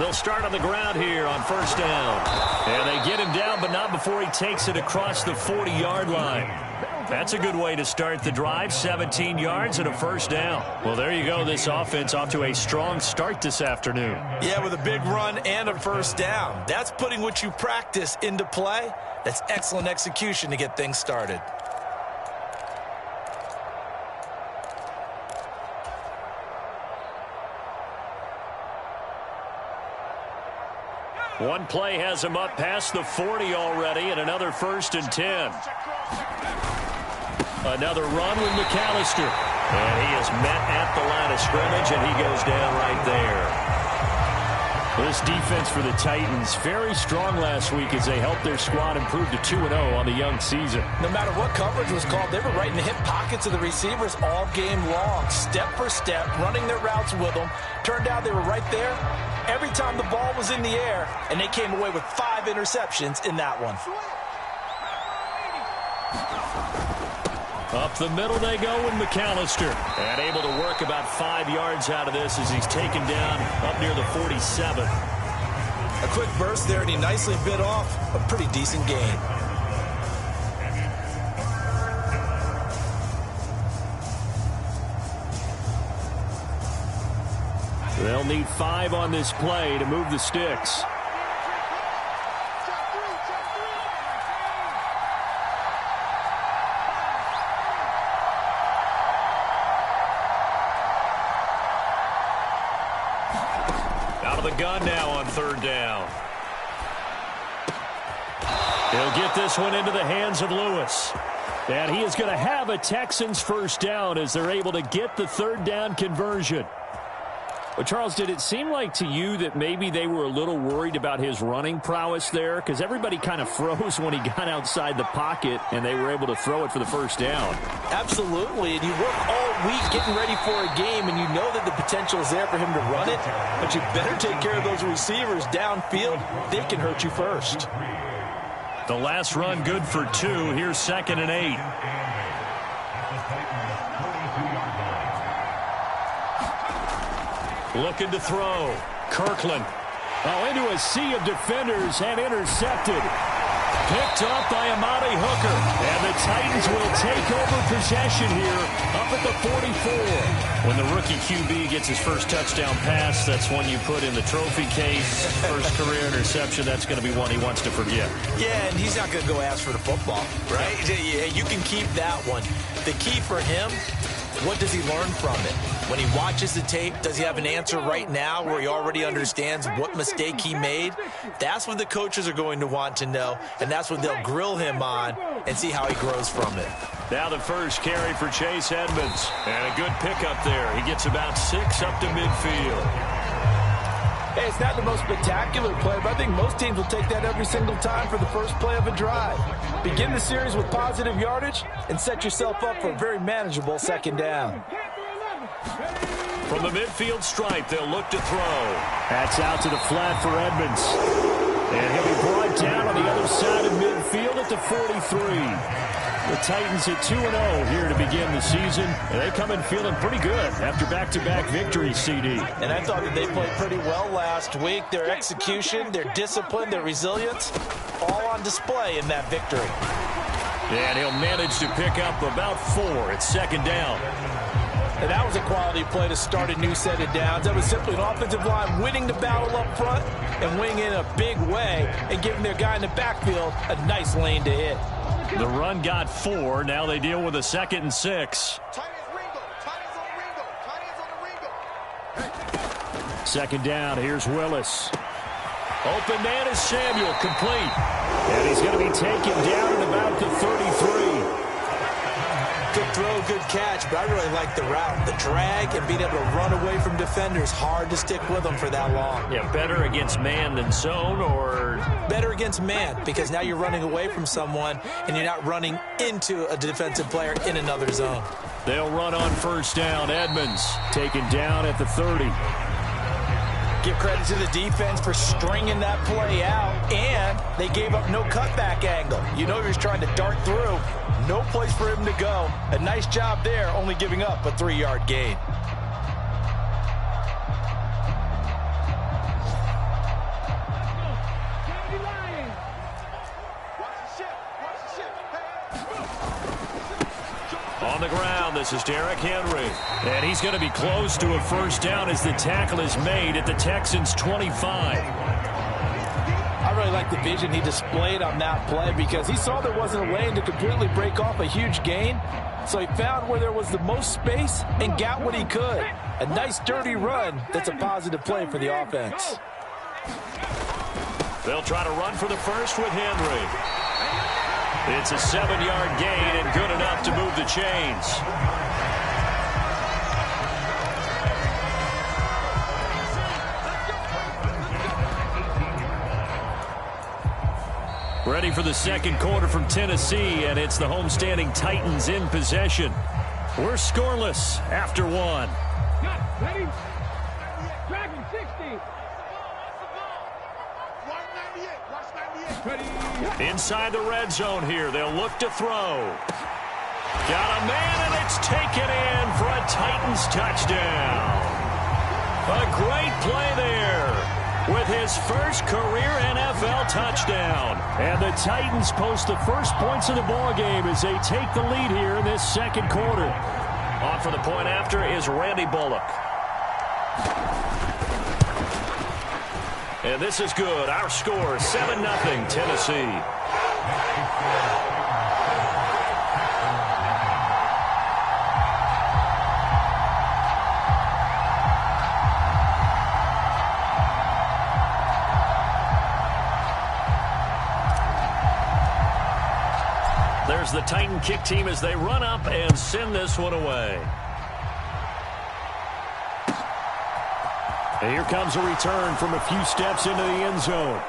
They'll start on the ground here on first down. And they get him down, but not before he takes it across the 40-yard line. That's a good way to start the drive, 17 yards and a first down. Well, there you go. This offense off to a strong start this afternoon. Yeah, with a big run and a first down. That's putting what you practice into play. That's excellent execution to get things started. One play has him up past the 40 already, and another 1st and 10. Another run with McAllister. And he is met at the line of scrimmage, and he goes down right there. This defense for the Titans, very strong last week as they helped their squad improve to 2-0 on the young season. No matter what coverage was called, they were right in the hip pockets of the receivers all game long, step for step, running their routes with them. Turned out they were right there every time the ball was in the air, and they came away with 5 interceptions in that one. Up the middle they go with McAllister. And able to work about 5 yards out of this as he's taken down up near the 47. A quick burst there, and he nicely bit off a pretty decent gain. They'll need 5 on this play to move the sticks. The gun now on 3rd down. He'll get this one into the hands of Lewis. And he is going to have a Texans first down as they're able to get the 3rd down conversion. Well, Charles, did it seem like to you that maybe they were a little worried about his running prowess there? Because everybody kind of froze when he got outside the pocket, and they were able to throw it for the first down. Absolutely, and you work all week getting ready for a game, and you know that the potential is there for him to run it, but you better take care of those receivers downfield. They can hurt you first. The last run good for 2. Here's 2nd and 8. Looking to throw. Kirkland. Oh, into a sea of defenders and intercepted. Picked up by Amari Hooker. And the Titans will take over possession here up at the 44. When the rookie QB gets his first touchdown pass, that's one you put in the trophy case. First career interception, that's going to be one he wants to forget. Yeah, and he's not going to go ask for the football, right? Yeah, you can keep that one. The key for him, what does he learn from it? When he watches the tape, does he have an answer right now where he already understands what mistake he made? That's what the coaches are going to want to know, and that's what they'll grill him on and see how he grows from it. Now the first carry for Chase Edmonds. And a good pickup there. He gets about 6 up to midfield. Hey, it's not the most spectacular play, but I think most teams will take that every single time for the first play of a drive. Begin the series with positive yardage and set yourself up for a very manageable 2nd down. From the midfield stripe, they'll look to throw. That's out to the flat for Edmonds. And he'll be brought down on the other side of midfield at the 43. The Titans at 2-0 here to begin the season. And they come in feeling pretty good after back-to-back victories, CD. And I thought that they played pretty well last week. Their execution, their discipline, their resilience, all on display in that victory. And he'll manage to pick up about 4 at 2nd down. And that was a quality play to start a new set of downs. That was simply an offensive line winning the battle up front and winning in a big way and giving their guy in the backfield a nice lane to hit. The run got 4. Now they deal with a 2nd and 6. 2nd down. Here's Willis. Open man is Samuel. Complete. And he's going to be taken down at about the 33. Good throw, good catch, but I really like the route. The drag and being able to run away from defenders, hard to stick with them for that long. Yeah, better against man than zone, or? Better against man, because now you're running away from someone and you're not running into a defensive player in another zone. They'll run on first down. Edmonds taken down at the 30. Give credit to the defense for stringing that play out, and they gave up no cutback angle. You know he was trying to dart through. No place for him to go. A nice job there, only giving up a 3-yard gain. On the ground, this is Derrick Henry. And he's going to be close to a first down as the tackle is made at the Texans' 25. I really like the vision he displayed on that play because he saw there wasn't a lane to completely break off a huge gain. So he found where there was the most space and got what he could. A nice, dirty run that's a positive play for the offense. They'll try to run for the first with Henry. It's a 7-yard gain and good enough to move the chains. Ready for the second quarter from Tennessee, and it's the homestanding Titans in possession. We're scoreless after one. Ready? Dragon 60. Inside the red zone here. They'll look to throw. Got a man, and it's taken in for a Titans touchdown. A great play there with his first career NFL touchdown. And the Titans post the first points of the ball game as they take the lead here in this second quarter. On for the point after is Randy Bullock. And this is good. Our score, 7-0 Tennessee. There's the Titan kick team as they run up and send this one away. And here comes a return from a few steps into the end zone.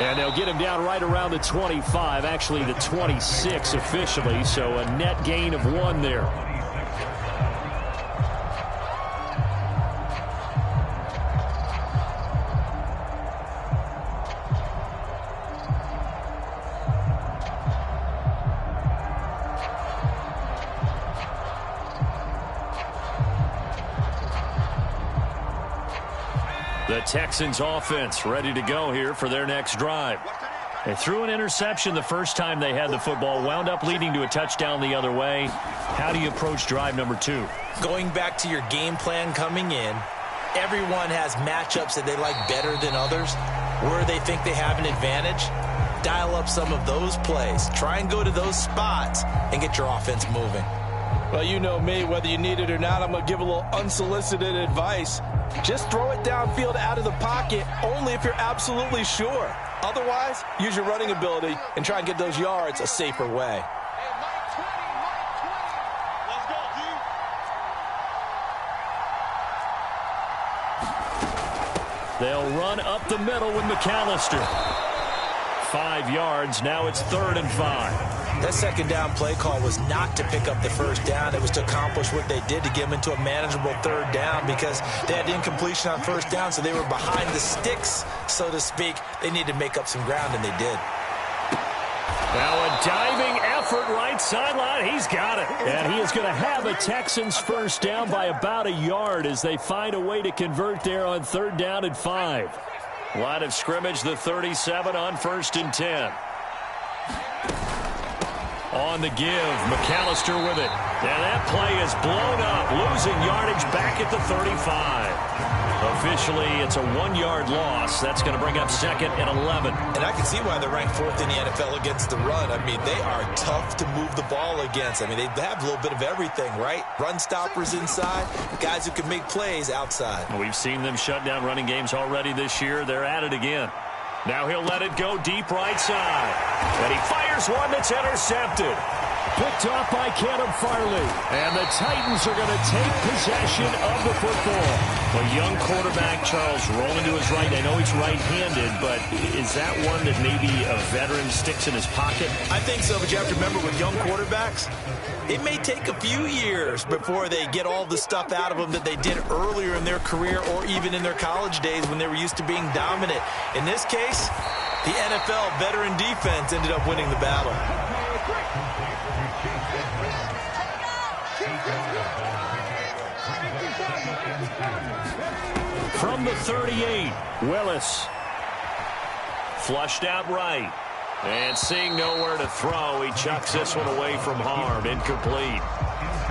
And they'll get him down right around the 25, actually the 26 officially, so a net gain of 1 there. The Texans offense ready to go here for their next drive. They threw an interception the first time they had the football, wound up leading to a touchdown the other way. How do you approach drive number 2? Going back to your game plan coming in, everyone has matchups that they like better than others. Where they think they have an advantage, dial up some of those plays. Try and go to those spots and get your offense moving. Well, you know me, whether you need it or not, I'm going to give a little unsolicited advice. Just throw it downfield out of the pocket only if you're absolutely sure. Otherwise, use your running ability and try and get those yards a safer way. They'll run up the middle with McAllister. 5 yards. Now it's 3rd and 5. That second down play call was not to pick up the first down. It was to accomplish what they did to get them into a manageable 3rd down because they had incompletion on first down, so they were behind the sticks, so to speak. They needed to make up some ground, and they did. Now a diving effort right sideline. He's got it. And he is going to have a Texans first down by about a yard as they find a way to convert there on 3rd down and 5. Line of scrimmage, the 37 on 1st and 10. On the give, McAllister with it. And that play is blown up, losing yardage back at the 35. Officially, it's a 1-yard loss. That's going to bring up 2nd and 11. And I can see why they're ranked 4th in the NFL against the run. I mean, they are tough to move the ball against. I mean, they have a little bit of everything, right? Run stoppers inside, guys who can make plays outside. We've seen them shut down running games already this year. They're at it again. Now he'll let it go deep right side. And he fires one that's intercepted. Picked off by Caleb Farley. And the Titans are going to take possession of the football. A young quarterback, Charles, rolling to his right. I know he's right-handed, but is that one that maybe a veteran sticks in his pocket? I think so, but you have to remember with young quarterbacks, it may take a few years before they get all the stuff out of them that they did earlier in their career or even in their college days when they were used to being dominant. In this case, the NFL veteran defense ended up winning the battle. From the 38, Willis. Flushed out right. And seeing nowhere to throw, he chucks this one away from harm. Incomplete.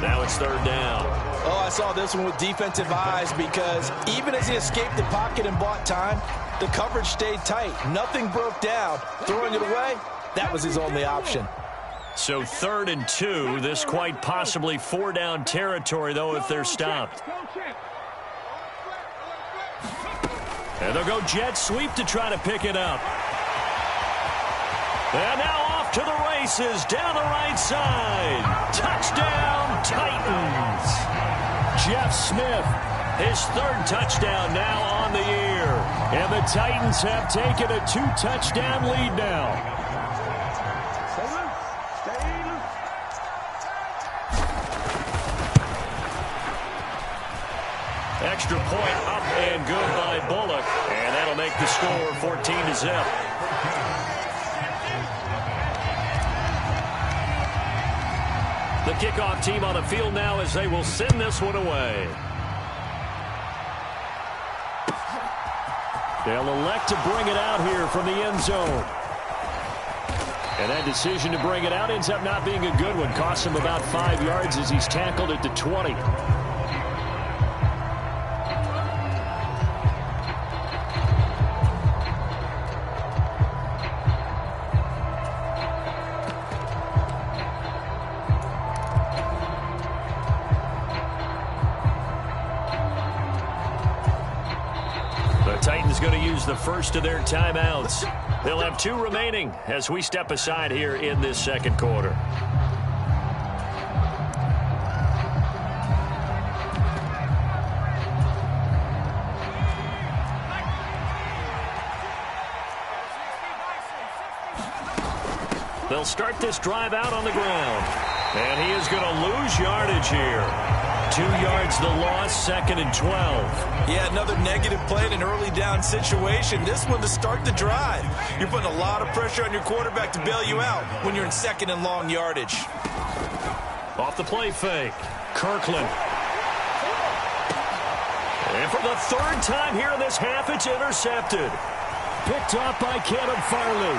Now it's third down. Oh, I saw this one with defensive eyes because even as he escaped the pocket and bought time, the coverage stayed tight. Nothing broke down. Throwing it away, that was his only option. So 3rd and 2. This quite possibly 4-down territory, though, if they're stopped. And they'll go jet sweep to try to pick it up. And now off to the races down the right side. Touchdown, Titans. Jeff Smith, his 3rd touchdown now on the year. And the Titans have taken a 2-touchdown lead now. Extra point up and good by Bullock. And that'll make the score 14-0. The kickoff team on the field now as they will send this one away. They'll elect to bring it out here from the end zone. And that decision to bring it out ends up not being a good one. Costs him about 5 yards as he's tackled at the 20. Titans going to use the first of their timeouts. They'll have 2 remaining as we step aside here in this second quarter. They'll start this drive out on the ground. And he is going to lose yardage here. 2 yards the loss, 2nd and 12. Yeah, another negative play in an early down situation. This one to start the drive. You're putting a lot of pressure on your quarterback to bail you out when you're in 2nd and long yardage. Off the play fake, Kirkland. And for the 3rd time here in this half, it's intercepted. Picked off by Caleb Farley.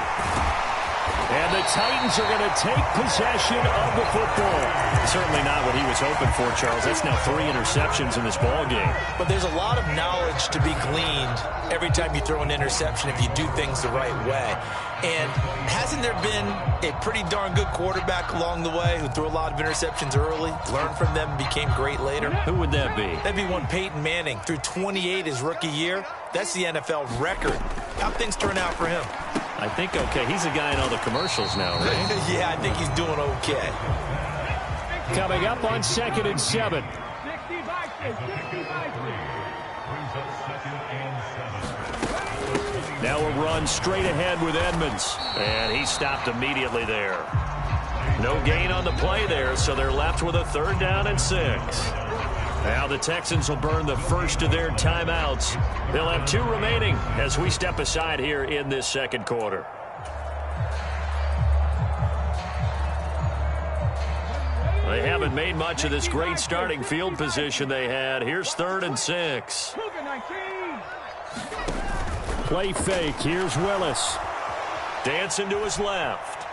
And the Titans are going to take possession of the football. Certainly not what he was hoping for, Charles. That's now 3 interceptions in this ball game. But there's a lot of knowledge to be gleaned every time you throw an interception if you do things the right way. And hasn't there been a pretty darn good quarterback along the way who threw a lot of interceptions early, learned from them, and became great later? Who would that be? That'd be one Peyton Manning. Threw 28 his rookie year. That's the NFL record. How'd things turn out for him? I think okay. He's a guy in all the commercials now, right? Yeah, I think he's doing okay. Coming up on 2nd and 7. Now a run straight ahead with Edmonds. And he stopped immediately there. No gain on the play there, so they're left with a 3rd down and 6. Now the Texans will burn the first of their timeouts. They'll have 2 remaining as we step aside here in this second quarter. They haven't made much of this great starting field position they had. Here's 3rd and 6. Play fake. Here's Willis. Dancing to his left.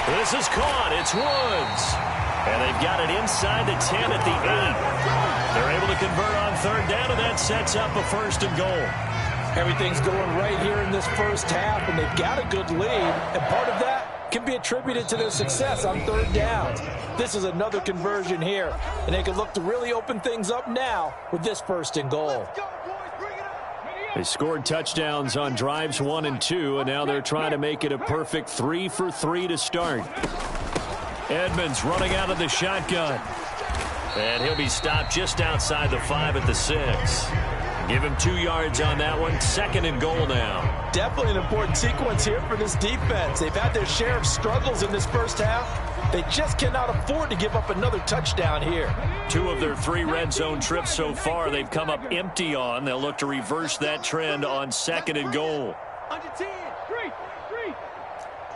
This is caught. It's Woods. And they've got it inside the 10 at the 8. They're able to convert on 3rd down, and that sets up a 1st and goal. Everything's going right here in this first half, and they've got a good lead. And part of that can be attributed to their success on 3rd down. This is another conversion here, and they can look to really open things up now with this 1st and goal. They scored touchdowns on drives 1 and 2, and now they're trying to make it a perfect 3 for 3 to start. Edmonds running out of the shotgun. And he'll be stopped just outside the 5 at the 6. Give him 2 yards on that one. 2nd and goal now. Definitely an important sequence here for this defense. They've had their share of struggles in this first half. They just cannot afford to give up another touchdown here. 2 of their 3 red zone trips so far they've come up empty on. They'll look to reverse that trend on 2nd and goal. Under 10. Street.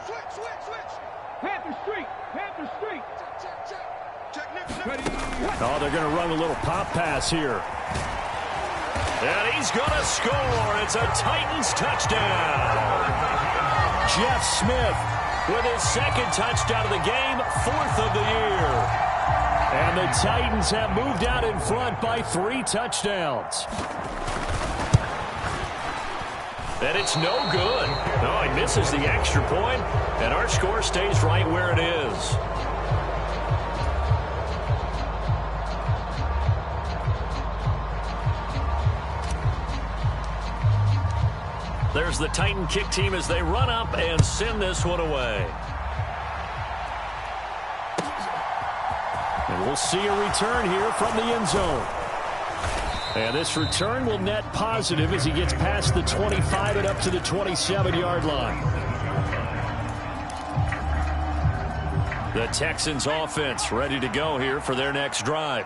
Switch. Panther Street. Oh, they're going to run a little pop pass here. And he's going to score. It's a Titans touchdown. Jeff Smith with his second touchdown of the game, 4th of the year. And the Titans have moved out in front by 3 touchdowns. And it's no good. No, he misses the extra point, and our score stays right where it is. There's the Titan kick team as they run up and send this one away. And we'll see a return here from the end zone. And this return will net positive as he gets past the 25 and up to the 27-yard line. The Texans offense ready to go here for their next drive.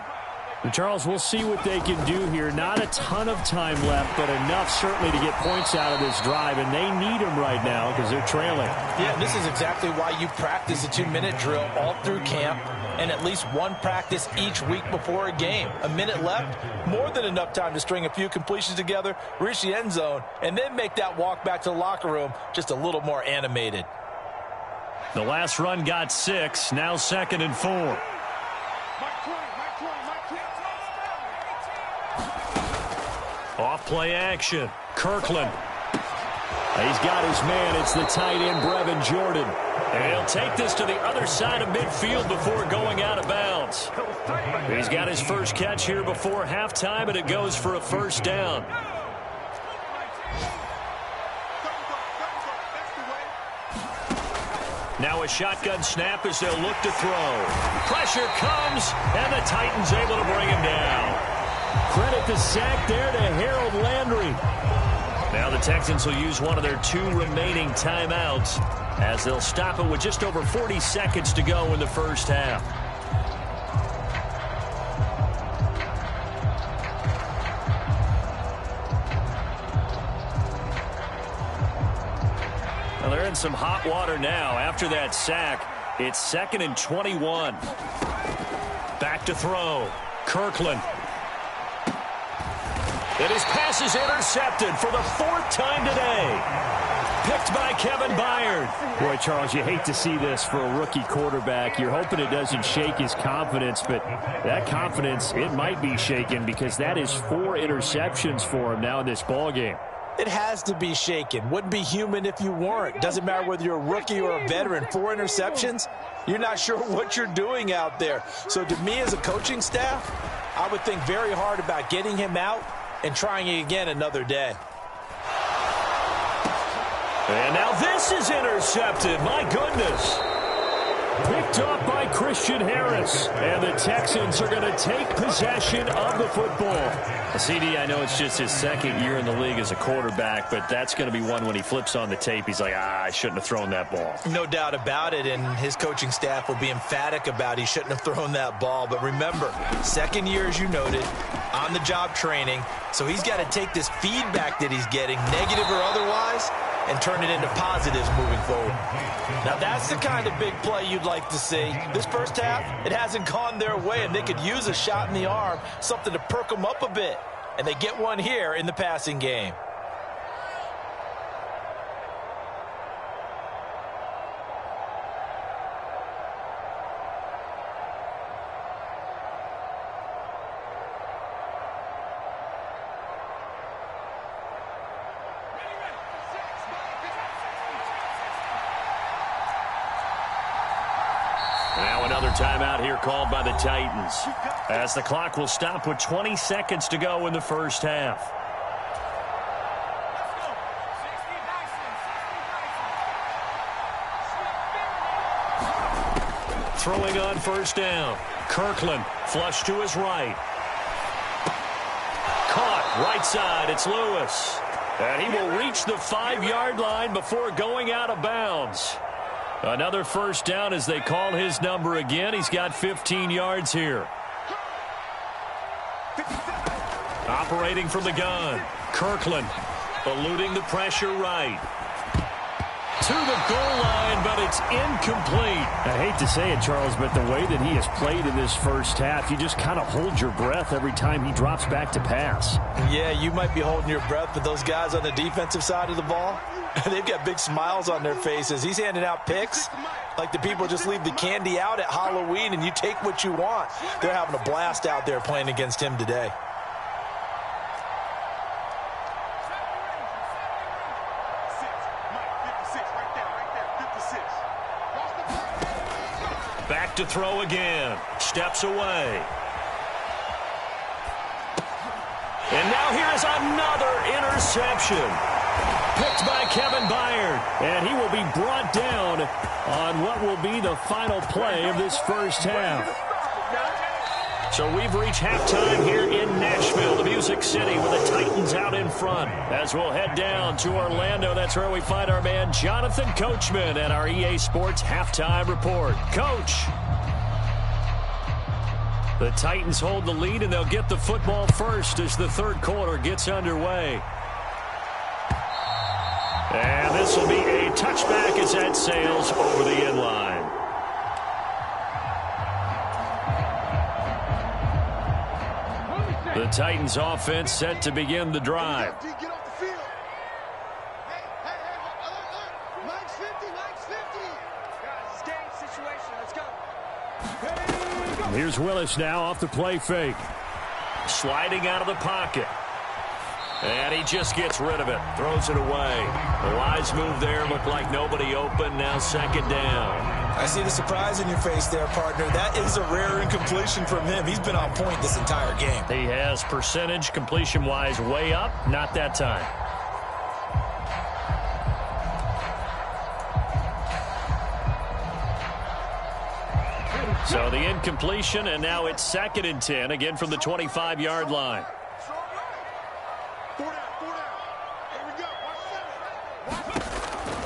And Charles, we'll see what they can do here. Not a ton of time left, but enough certainly to get points out of this drive, and they need them right now because they're trailing. Yeah, this is exactly why you practice a 2-minute drill all through camp and at least one practice each week before a game. A minute left, more than enough time to string a few completions together, reach the end zone, and then make that walk back to the locker room just a little more animated. The last run got 6, now 2nd and 4. Off play action. Kirkland. He's got his man. It's the tight end, Brevin Jordan. And he'll take this to the other side of midfield before going out of bounds. He's got his first catch here before halftime, and it goes for a first down. Now a shotgun snap as they'll look to throw. Pressure comes, and the Titans able to bring him down. Credit the sack there to Harold Landry. Now the Texans will use one of their 2 remaining timeouts as they'll stop it with just over 40 seconds to go in the first half. Well, they're in some hot water now. After that sack, it's 2nd and 21. Back to throw. Kirkland. And his pass is intercepted for the 4th time today. Picked by Kevin Byard. Boy, Charles, you hate to see this for a rookie quarterback. You're hoping it doesn't shake his confidence, but that confidence, it might be shaken because that is 4 interceptions for him now in this ballgame. It has to be shaken. Wouldn't be human if you weren't. Doesn't matter whether you're a rookie or a veteran. 4 interceptions, you're not sure what you're doing out there. So to me as a coaching staff, I would think very hard about getting him out and trying it again another day. And now this is intercepted. My goodness. Picked up by Christian Harris. And the Texans are going to take possession of the football. CD, I know it's just his 2nd year in the league as a quarterback, but that's going to be one when he flips on the tape. He's like, I shouldn't have thrown that ball. No doubt about it, and his coaching staff will be emphatic about he shouldn't have thrown that ball. But remember, 2nd year, as you noted, on-the-job training, so he's got to take this feedback that he's getting, negative or otherwise, and turn it into positives moving forward. Now, that's the kind of big play you'd like to see. This first half, it hasn't gone their way, and they could use a shot in the arm, something to perk them up a bit. And they get one here in the passing game. Now another timeout here called by the Titans, as the clock will stop with 20 seconds to go in the first half. Throwing on first down. Kirkland flush to his right. Caught right side. It's Lewis. And he will reach the 5-yard line before going out of bounds. Another first down as they call his number again. He's got 15 yards here. Operating from the gun. Kirkland eluding the pressure right. to the goal line, but it's incomplete. I hate to say it, Charles, but the way that he has played in this first half, you just kind of hold your breath every time he drops back to pass. Yeah, you might be holding your breath, but those guys on the defensive side of the ball, they've got big smiles on their faces. He's handing out picks like the people just leave the candy out at Halloween and you take what you want. They're having a blast out there playing against him today. Back to throw again. Steps away. And now here's another interception. Picked by Kevin Byard. And he will be brought down on what will be the final play of this first half. So we've reached halftime here in Nashville, the Music City, with the Titans out in front. As we'll head down to Orlando, that's where we find our man Jonathan Coachman at our EA Sports Halftime Report. Coach. The Titans hold the lead, and they'll get the football first as the third quarter gets underway. And this will be a touchback as that sails over the end line. The Titans offense set to begin the drive. Here's Willis now off the play fake. Sliding out of the pocket. And he just gets rid of it. Throws it away. The wise move there. Looked like nobody open. Now second down. I see the surprise in your face there, partner. That is a rare incompletion from him. He's been on point this entire game. He has percentage completion-wise way up. Not that time. So the incompletion, and now it's 2nd and 10, again from the 25-yard line.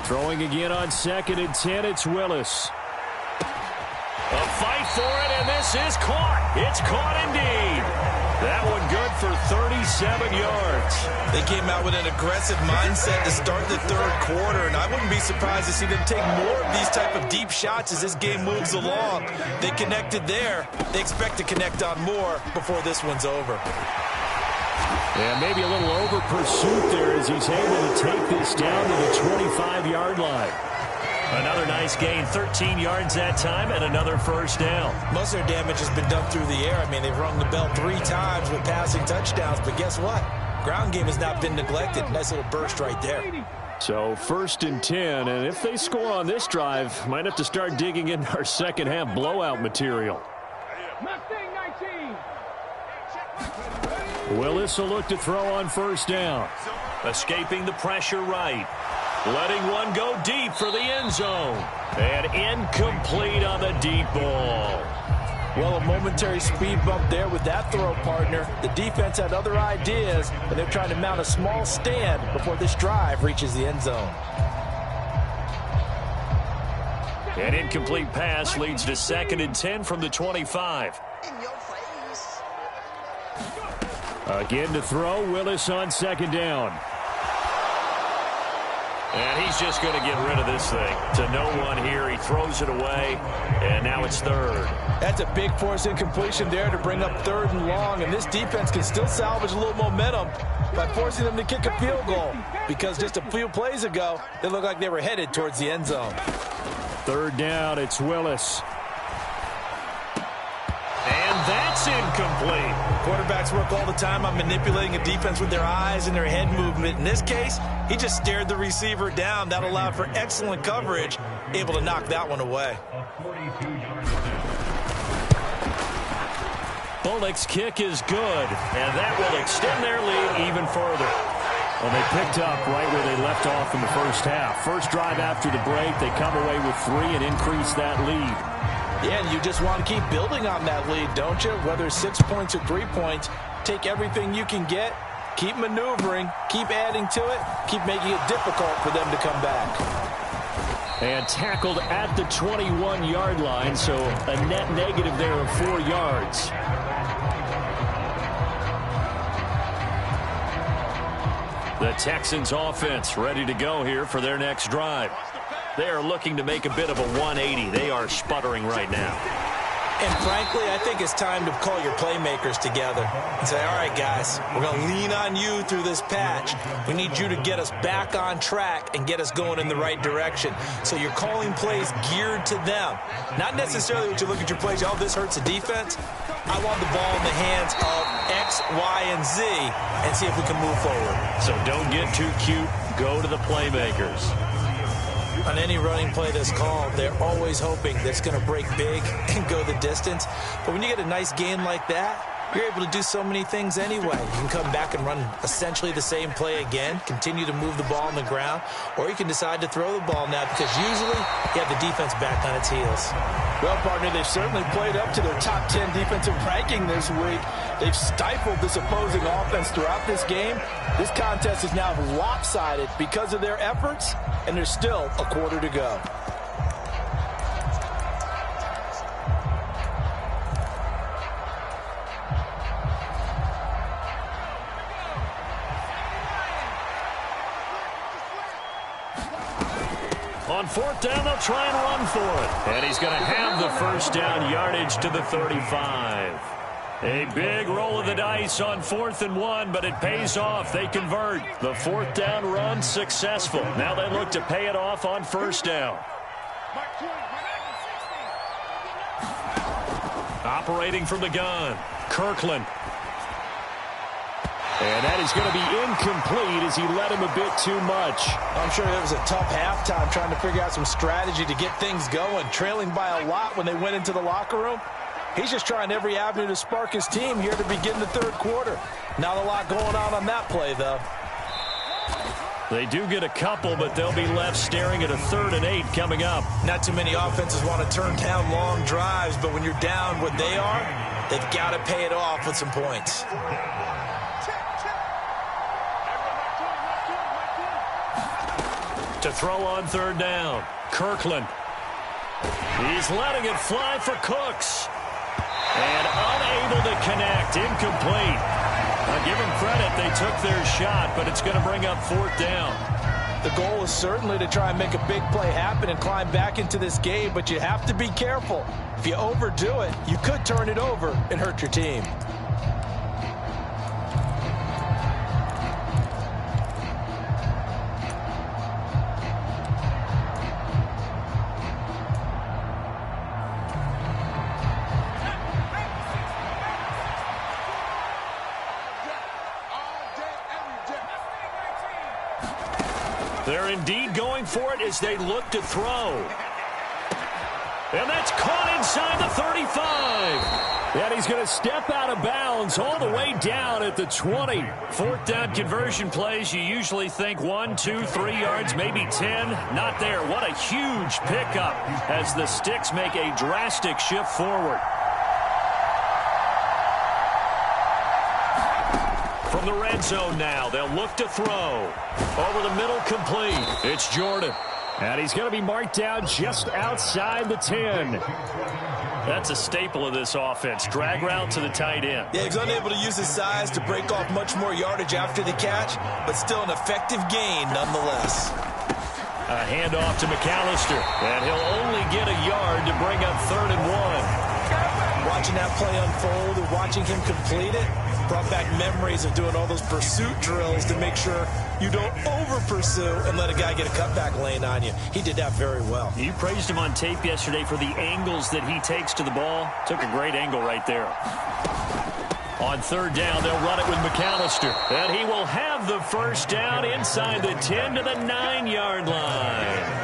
Throwing again on 2nd and 10, it's Willis. A fight for it, and this is caught. It's caught indeed. That one good for 37 yards. They came out with an aggressive mindset to start the third quarter, and I wouldn't be surprised to see them take more of these type of deep shots as this game moves along. They connected there. They expect to connect on more before this one's over. And maybe a little over pursuit there as he's able to take this down to the 25-yard line. Another nice gain, 13 yards that time, and another first down. Most of their damage has been done through the air. I mean, they've rung the bell 3 times with passing touchdowns, but guess what? Ground game has not been neglected. Nice little burst right there. So 1st and 10, and if they score on this drive, might have to start digging in our second half blowout material. Willis will look to throw on first down. Escaping the pressure right. Letting one go deep for the end zone. And incomplete on the deep ball. Well, a momentary speed bump there with that throw, partner. The defense had other ideas, and they're trying to mount a small stand before this drive reaches the end zone. An incomplete pass leads to 2nd and 10 from the 25. Again to throw, Willis on 2nd down. And he's just going to get rid of this thing. To no one here, he throws it away, and now it's 3rd. That's a big force incompletion there to bring up 3rd and long, and this defense can still salvage a little momentum by forcing them to kick a field goal, because just a few plays ago, they looked like they were headed towards the end zone. 3rd down, it's Willis. And that's incomplete. Quarterbacks work all the time on manipulating a defense with their eyes and their head movement. In this case, he just stared the receiver down. That allowed for excellent coverage, able to knock that one away. Bullock's kick is good, and that will extend their lead even further. Well, they picked up right where they left off in the first half. First drive after the break, they come away with 3 and increase that lead. Yeah, and you just want to keep building on that lead, don't you? Whether 6 points or 3 points, take everything you can get, keep maneuvering, keep adding to it, keep making it difficult for them to come back. And tackled at the 21-yard line, so a net negative there of 4 yards. The Texans offense ready to go here for their next drive. They are looking to make a bit of a 180. They are sputtering right now. And frankly, I think it's time to call your playmakers together and say, all right, guys, we're going to lean on you through this patch. We need you to get us back on track and get us going in the right direction. So you're calling plays geared to them. Not necessarily what you look at your plays, oh, this hurts the defense. I want the ball in the hands of X, Y, and Z and see if we can move forward. So don't get too cute. Go to the playmakers. On any running play that's called, they're always hoping that it's going to break big and go the distance. But when you get a nice gain like that, you're able to do so many things anyway. You can come back and run essentially the same play again, continue to move the ball on the ground, or you can decide to throw the ball now because usually you have the defense back on its heels. Well, partner, they've certainly played up to their top 10 defensive ranking this week. They've stifled this opposing offense throughout this game. This contest is now lopsided because of their efforts, and there's still a quarter to go. On fourth down, they'll try and run for it. And he's going to have the first down yardage to the 35. A big roll of the dice on 4th and 1, but it pays off. They convert. The fourth down run successful. Now they look to pay it off on first down. Operating from the gun, Kirkland. And that is going to be incomplete as he led him a bit too much. I'm sure it was a tough halftime trying to figure out some strategy to get things going, trailing by a lot when they went into the locker room. He's just trying every avenue to spark his team here to begin the third quarter. Not a lot going on that play, though. They do get a couple, but they'll be left staring at a 3rd and 8 coming up. Not too many offenses want to turn down long drives, but when you're down what they are, they've got to pay it off with some points. To throw on 3rd down, Kirkland. He's letting it fly for Cooks. And unable to connect, incomplete. I'll give them credit, they took their shot, but it's going to bring up 4th down. The goal is certainly to try and make a big play happen and climb back into this game, but you have to be careful. If you overdo it, you could turn it over and hurt your team. They're indeed going for it as they look to throw. And that's caught inside the 35. And he's going to step out of bounds all the way down at the 20. 4th down conversion plays, you usually think 1, 2, 3 yards, maybe 10. Not there. What a huge pickup as the Sticks make a drastic shift forward. From the red zone now, they'll look to throw. Over the middle, complete. It's Jordan. And he's going to be marked down just outside the 10. That's a staple of this offense. Drag route to the tight end. Yeah, he's unable to use his size to break off much more yardage after the catch, but still an effective gain nonetheless. A handoff to McAllister. And he'll only get a yard to bring up 3rd and 1. Watching that play unfold and watching him complete it brought back memories of doing all those pursuit drills to make sure you don't over-pursue and let a guy get a cutback lane on you. He did that very well. You praised him on tape yesterday for the angles that he takes to the ball. Took a great angle right there. On 3rd down, they'll run it with McAllister. And he will have the first down inside the 10 to the 9-yard line.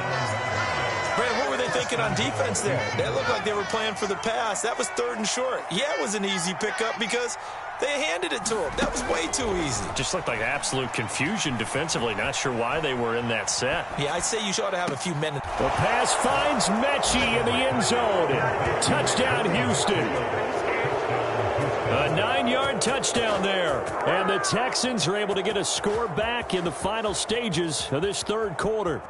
Brad, what were they thinking on defense there? They looked like they were playing for the pass. That was 3rd and short. Yeah, it was an easy pickup because they handed it to him. That was way too easy. Just looked like absolute confusion defensively. Not sure why they were in that set. Yeah, I'd say you ought to have a few minutes. The pass finds Mechie in the end zone. Touchdown, Houston. A 9-yard touchdown there. And the Texans are able to get a score back in the final stages of this 3rd quarter.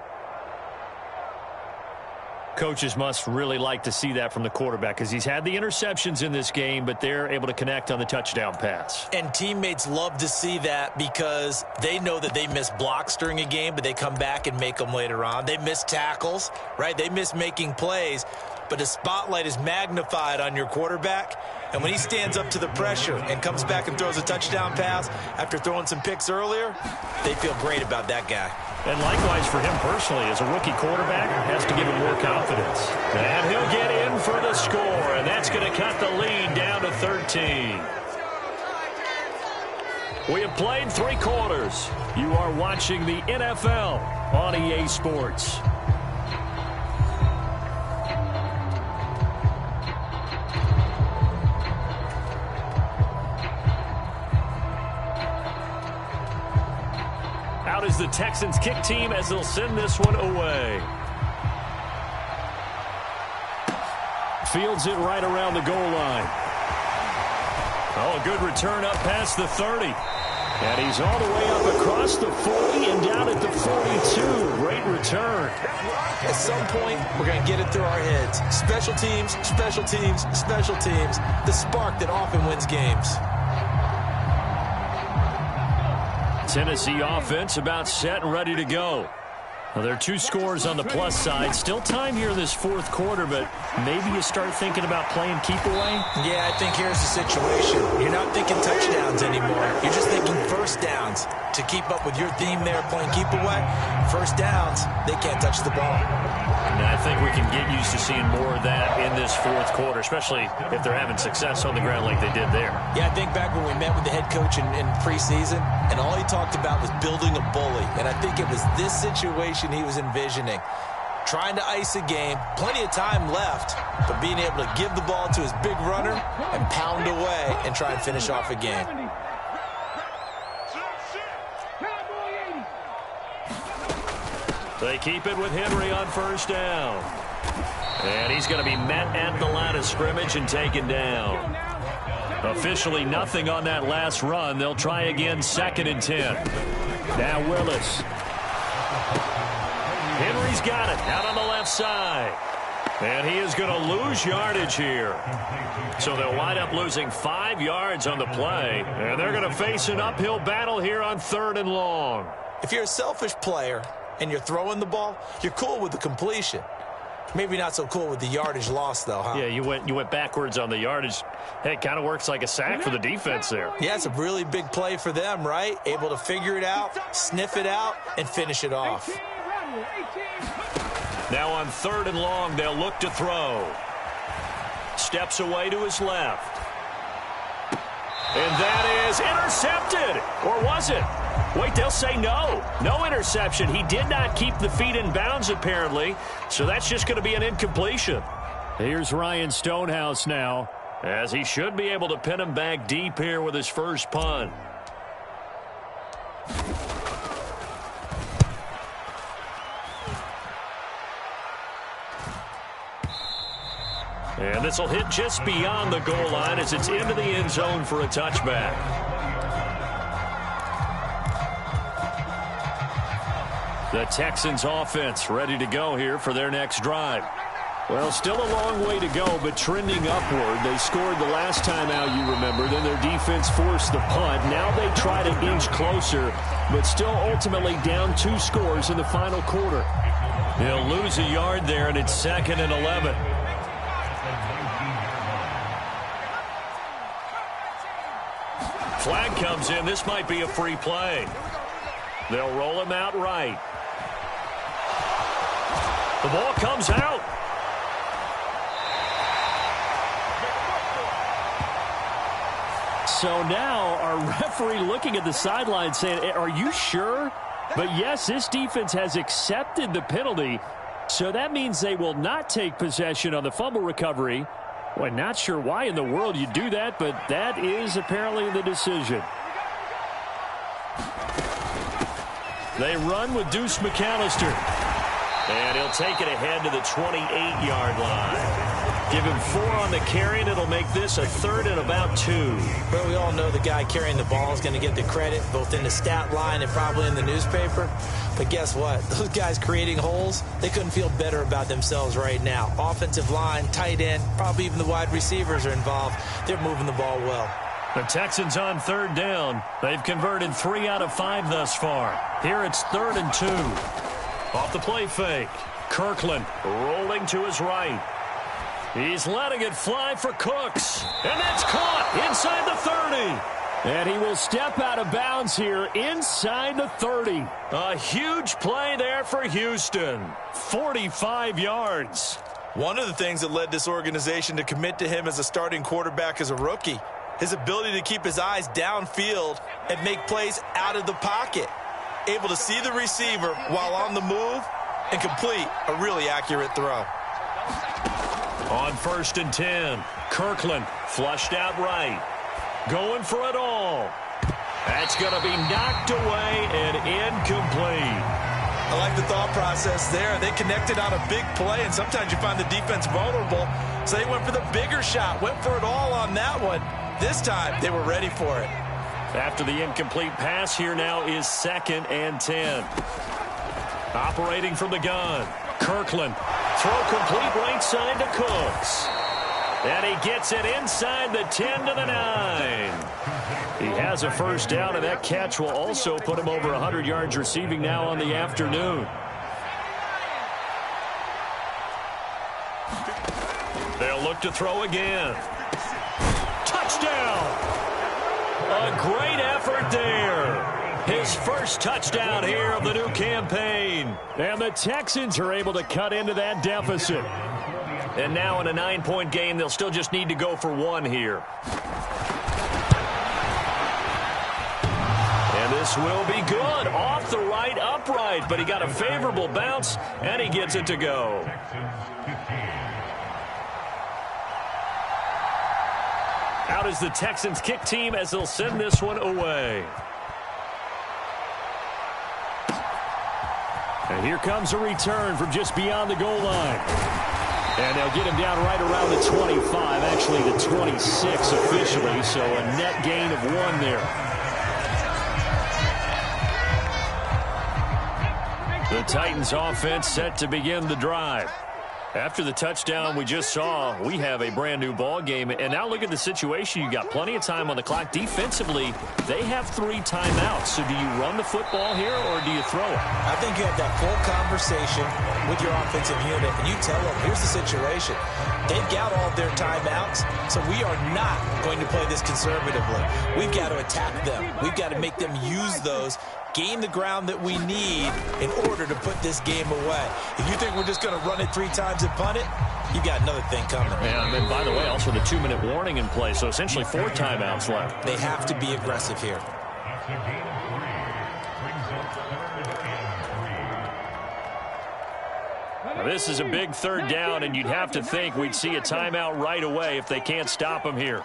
coaches must really like to see that from the quarterback because he's had the interceptions in this game, but they're able to connect on the touchdown pass. And teammates love to see that because they know that they miss blocks during a game, but they come back and make them later on. They miss tackles, right? They miss making plays, but the spotlight is magnified on your quarterback. And when he stands up to the pressure and comes back and throws a touchdown pass after throwing some picks earlier, they feel great about that guy. And likewise for him personally, as a rookie quarterback, has to give him more confidence. And he'll get in for the score, and that's going to cut the lead down to 13. We have played 3 quarters. You are watching the NFL on EA Sports. Out is the Texans kick team as they'll send this one away. Fields it right around the goal line. Oh, a good return up past the 30. And he's all the way up across the 40 and down at the 42. Great return. At some point, we're going to get it through our heads. Special teams, special teams, special teams. The spark that often wins games. Tennessee offense about set and ready to go. Well, there are 2 scores on the plus side. Still time here in this 4th quarter, but maybe you start thinking about playing keep away? Yeah, I think here's the situation. You're not thinking touchdowns anymore. You're just thinking first downs. To keep up with your theme there, playing keep away, first downs, they can't touch the ball. And I think we can get used to seeing more of that in this 4th quarter, especially if they're having success on the ground like they did there. Yeah, I think back when we met with the head coach in preseason, and all he talked about was building a bully. And I think it was this situation he was envisioning. Trying to ice a game, plenty of time left, but being able to give the ball to his big runner and pound away and try and finish off a game. They keep it with Henry on first down. And he's going to be met at the line of scrimmage and taken down. Officially nothing on that last run. They'll try again 2nd and 10. Now Willis. Henry's got it out on the left side. And he is going to lose yardage here. So they'll wind up losing 5 yards on the play. And they're going to face an uphill battle here on 3rd and long. If you're a selfish player and you're throwing the ball, you're cool with the completion. Maybe not so cool with the yardage loss, though, huh? Yeah, you went backwards on the yardage. Hey, it kind of works like a sack for the defense there. Yeah, it's a really big play for them, right? Able to figure it out, sniff it out, and finish it off. Now on 3rd and long, they'll look to throw. Steps away to his left. And that is intercepted. Or was it? Wait, they'll say no. No interception. He did not keep the feet in bounds, apparently. So that's just going to be an incompletion. Here's Ryan Stonehouse now, as he should be able to pin him back deep here with his first punt. And this will hit just beyond the goal line as it's into the end zone for a touchback. The Texans offense ready to go here for their next drive. Well, still a long way to go, but trending upward. They scored the last time out, you remember. Then their defense forced the punt. Now they try to inch closer, but still ultimately down 2 scores in the final quarter. They'll lose a yard there, and it's 2nd and 11. Flag comes in. This might be a free play. They'll roll him out right. The ball comes out. So now our referee looking at the sideline saying, are you sure? But yes, this defense has accepted the penalty. So that means they will not take possession on the fumble recovery. Well, not sure why in the world you do that, but that is apparently the decision. They run with Deuce McAllister. And he'll take it ahead to the 28-yard line. Give him 4 on the carry, and it'll make this a 3rd and about 2. Well, we all know the guy carrying the ball is going to get the credit, both in the stat line and probably in the newspaper. But guess what? Those guys creating holes, they couldn't feel better about themselves right now. Offensive line, tight end, probably even the wide receivers are involved. They're moving the ball well. The Texans on 3rd down. They've converted 3 out of 5 thus far. Here it's 3rd and 2. Off the play fake. Kirkland rolling to his right. He's letting it fly for Cooks. And that's caught inside the 30. And he will step out of bounds here inside the 30. A huge play there for Houston. 45 yards. One of the things that led this organization to commit to him as a starting quarterback as a rookie, his ability to keep his eyes downfield and make plays out of the pocket. Able to see the receiver while on the move and complete a really accurate throw. On 1st and 10, Kirkland flushed out right. Going for it all. That's going to be knocked away and incomplete. I like the thought process there. They connected on a big play, and sometimes you find the defense vulnerable. So they went for the bigger shot, went for it all on that one. This time, they were ready for it. After the incomplete pass, here now is 2nd and 10. Operating from the gun, Kirkland. Throw complete right side to Cooks. And he gets it inside the 10 to the 9. He has a 1st down, and that catch will also put him over 100 yards receiving now on the afternoon. They'll look to throw again. Touchdown! A great effort there. His first touchdown here of the new campaign. And the Texans are able to cut into that deficit. And now in a 9-point game, they'll still just need to go for 1 here. And this will be good. Off the right, upright. But he got a favorable bounce, and he gets it to go. Out is the Texans kick team as they'll send this one away. And here comes a return from just beyond the goal line. And they'll get him down right around the 25, actually the 26 officially, so a net gain of 1 there. The Titans offense set to begin the drive. After the touchdown we just saw, we have a brand new ball game. And now look at the situation. You got plenty of time on the clock. Defensively, they have 3 timeouts. So do you run the football here or do you throw it? I think you have that full conversation with your offensive unit, and you tell them, here's the situation. They've got all their timeouts, so we are not going to play this conservatively. We've got to attack them. We've got to make them use those, gain the ground that we need in order to put this game away. If you think we're just going to run it 3 times and punt it, you got another thing coming. Yeah, and then, by the way, also the 2-minute warning in play, so essentially 4 timeouts left. They have to be aggressive here. Now, this is a big 3rd down, and you'd have to think we'd see a timeout right away if they can't stop him here.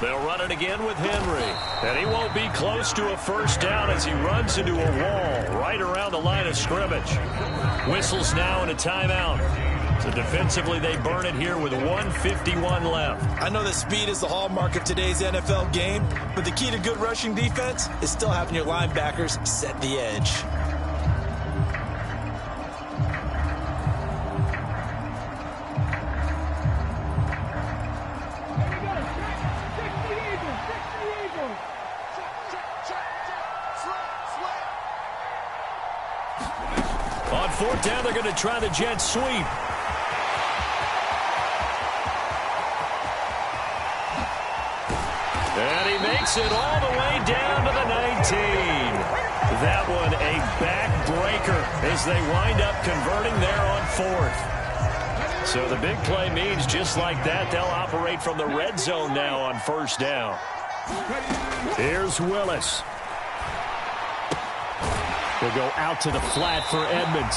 They'll run it again with Henry. And he won't be close to a 1st down as he runs into a wall right around the line of scrimmage. Whistles now and a timeout. So defensively, they burn it here with 1:51 left. I know that speed is the hallmark of today's NFL game, but the key to good rushing defense is still having your linebackers set the edge. On 4th down, they're going to try the jet sweep. And he makes it all the way down to the 19. That one a backbreaker as they wind up converting there on 4th. So the big play means just like that, they'll operate from the red zone now on 1st down. Here's Willis. He'll go out to the flat for Edmonds.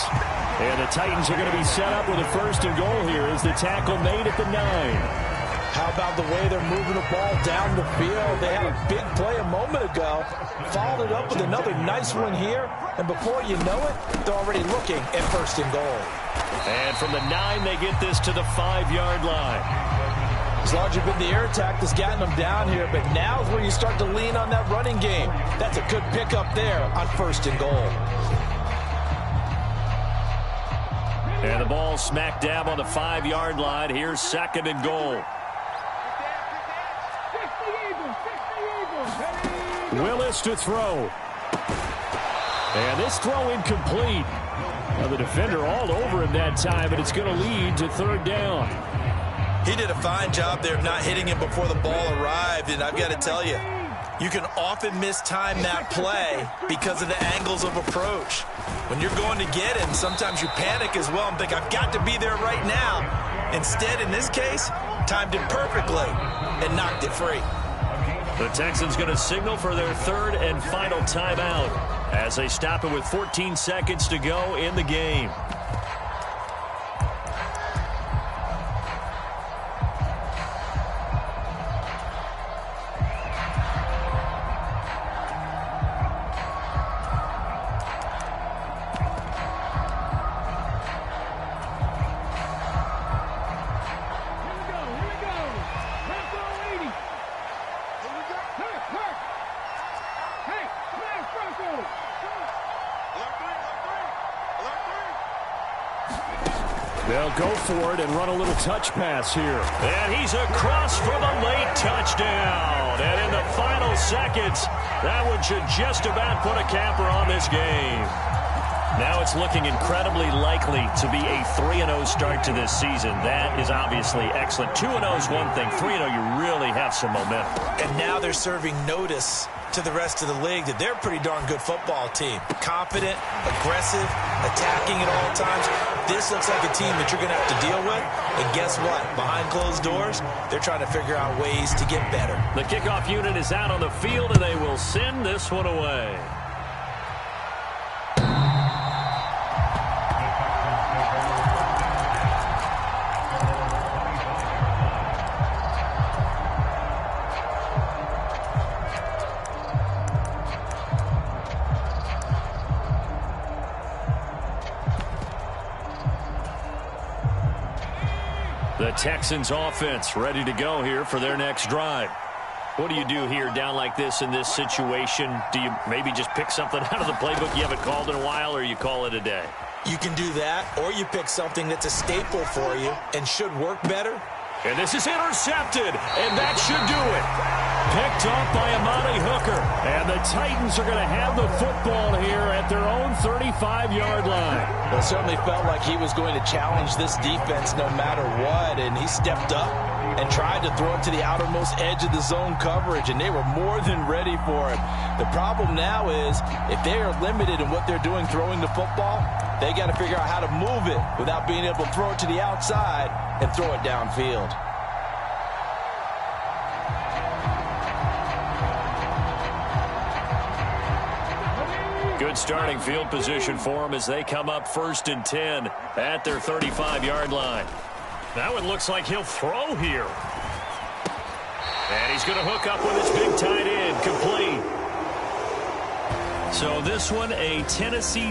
And the Titans are going to be set up with a 1st and goal here as the tackle made at the 9. How about the way they're moving the ball down the field? They had a big play a moment ago, followed it up with another nice one here, and before you know it, they're already looking at 1st and goal. And from the 9, they get this to the 5-yard line. It's largely been the air attack that's gotten them down here, but now's where you start to lean on that running game. That's a good pickup there on 1st and goal. And the ball smack dab on the 5-yard line. Here's 2nd and goal. Willis to throw. And this throw incomplete. Now the defender all over him that time, and it's going to lead to 3rd down. He did a fine job there of not hitting him before the ball arrived, and I've got to tell you, you can often mistime that play because of the angles of approach. When you're going to get him, sometimes you panic as well and think, I've got to be there right now. Instead, in this case, timed it perfectly and knocked it free. The Texans going to signal for their 3rd and final timeout as they stop it with 14 seconds to go in the game. They'll go for it and run a little touch pass here. And he's across for the late touchdown. And in the final seconds, that one should just about put a capper on this game. Now it's looking incredibly likely to be a 3-0 start to this season. That is obviously excellent. 2-0 is one thing. 3-0, you really have some momentum. And now they're serving notice to the rest of the league that they're a pretty darn good football team. Confident, aggressive, attacking at all times. This looks like a team that you're going to have to deal with. And guess what? Behind closed doors, they're trying to figure out ways to get better. The kickoff unit is out on the field, and they will send this one away. The Texans offense ready to go here for their next drive. What do you do here down like this in this situation? Do you maybe just pick something out of the playbook you haven't called in a while, or you call it a day? You can do that, or you pick something that's a staple for you and should work better. And this is intercepted, and that should do it. Picked off by Amani Hooker. And the Titans are going to have the football here at their own 35-yard line. Well, it certainly felt like he was going to challenge this defense no matter what, and he stepped up and tried to throw it to the outermost edge of the zone coverage, and they were more than ready for it. The problem now is if they are limited in what they're doing throwing the football, they got to figure out how to move it without being able to throw it to the outside and throw it downfield. Good starting field position for them as they come up 1st and 10 at their 35-yard line. Now it looks like he'll throw here. And he's going to hook up with his big tight end, complete. So this one, a Tennessee